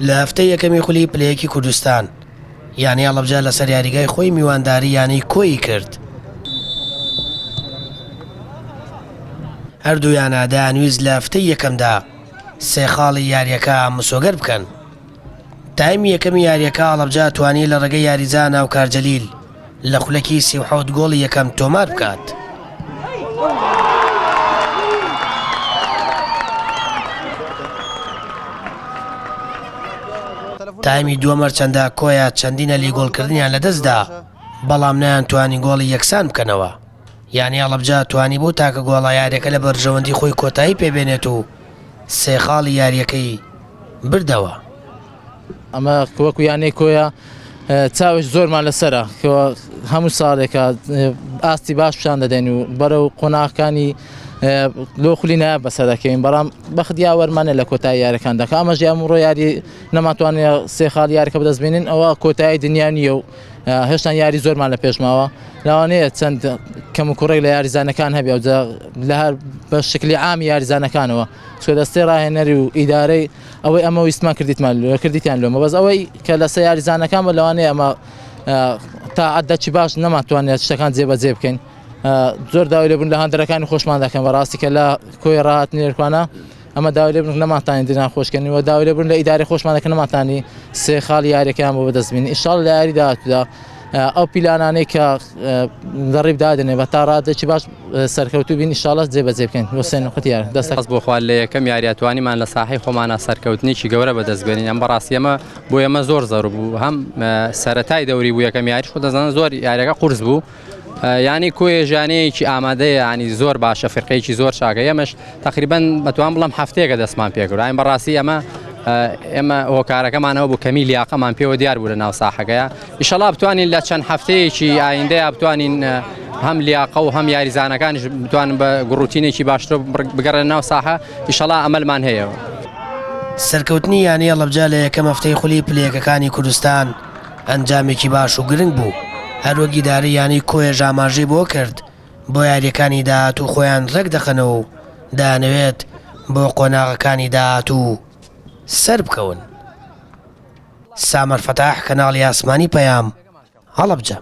لە هەفتەی یەکەمی خولی پلەیەکی کوردستان یانی هەڵەبجە لەسەر یاریگای خۆی میوانداری یانی کۆی کرد. هەردوویانە دەیانویست لە هەفتەی یەکەمدا سێ خاڵی یاریەکە مسۆگەر بکەن. تایمی یەکەمی یاریەکە هەڵەبجە توانی لە ڕێگەی یاریزان و کارجەلیل لە خولەکی 37 گۆڵی یەکەم تۆمار بکات. تایمی دووەمە چەندە کۆیە چەندینە لی گۆڵکردنیان لەدەستدا بەڵام نەیانتوانی گۆڵی یەکسان بکەنەوە. یانی هەڵەبجە توانی بۆ تاکە گۆڵە یاریەکە لە بەرژەوەندی خۆی کۆتایی پێبێنێت و سێ خاڵی یاریەکەی بردەوە. ئەمە وەکو یانەی کۆیە چاوش زۆرمان لەسرە هەموو ساڵێکە ئاستی باش پیشان دەدەین و بەرەو قۆناغەکانی لۆ خولی نایە بەسەر دەکەین، بەڵام بەخدیا وەرمانە لە کۆتایی یاریەکان دەکە. ئەمەژ ئەمڕۆ یاری نەماتوانێت سێ خاڵ یاریەکە بەدەست بێنین، ئەوە کۆتایی دنیا نییە و هێشتا یاری زۆرمان لە پێشماوە. لەوانەیە چەند کەم و کوڕێک لە یاریزانەکان هەبێ و لە هەر بە شکلی عامی یاریزانەکانەوە چۆ دەستەی ڕاهێنەری و ئیدارەی ئەوەی ئەمە ویستمان کردیتیان لۆمە بەس ئەوەی کە لەسەر یاریزانەکان بە لەوانەیە ئەمە تا عەدەکی باش نەماتوانێت شتەکان جێبەجێ بکەین. زۆر داوای لێبوون لە هەندێرەکانی خۆشمان دەکەن بەڕاستی کە لە کۆی ڕاهاتنی لێرکوانە ئەمە داوای لێبوون نەماتانی دنا خۆشکردنەوە، داوای لێبوون لە ئیداری خۆشمان دەکەن نەماتانی سێ خاڵی یاریەکەیان بۆ بەدەست بێنین. ئینشاڵڵا لە یاری داهاتوودا ئەو پیلانانەی کە دەڕیب دادنێ بە تا ڕادێکی باش سەرکەوتوو بین ئینشاڵڵا جێبەجێ بکەین. وەسێن وقت یار دەست بۆ خوال لە یەکەم یاریاتوانیمان لە ساحەی خۆمانە سەرکەوتنیی گەورە بەدەست بێنین. ئەم بەڕاستی ئەمە بۆ ئێمە زۆر زەڕ بوو، هەم سەرەتای دەوری بوو یەکەم یاریش خۆ دەزانن زۆر یاریەکە قورس بوو، ینی کۆیە ژانەیەکی ئامادەیە، ینی زۆر باشە، فێرقەیەکی زۆر چاکە. ئێمەش تقریبەن بەتوان بڵم هەفتەیەکە دەستمان پێکرد. ئەم بەڕاستی ئێمە هۆکارەکەمانەوە بوو کەمی لیاقەمان پێوە دیار بوو لە ناو ساحەکەیە. ئینشەڵڵا بتوانین لە چەند هەفتەیەکی ئایندەیە بتوانین هەم لیاقە و هەم یاریزانەکانیش بتوانن بە گڕوتینێکی باشتر بگەڕێن ناو ساحە. ئینشەڵڵا ئەمەلمان هەیە. سەرکەوتنی یانی هەڵەبجە لە یەکەم هەفتەی خولی پلەیەکەکانی کوردستان ئەنجامێکی باش و گرنگ بوو. هەروەکی داری یانی کۆیە ژاماژەی بۆ کرد بۆ یاریەکانی داهاتوو خۆیان ڕێک دەخەنەوە و دانەوێت بۆ قۆناغەکانی داهاتوو سەر بکەون. سامەر فەتاح، کەناڵی ئاسمانی پەیام، هەڵەبجە.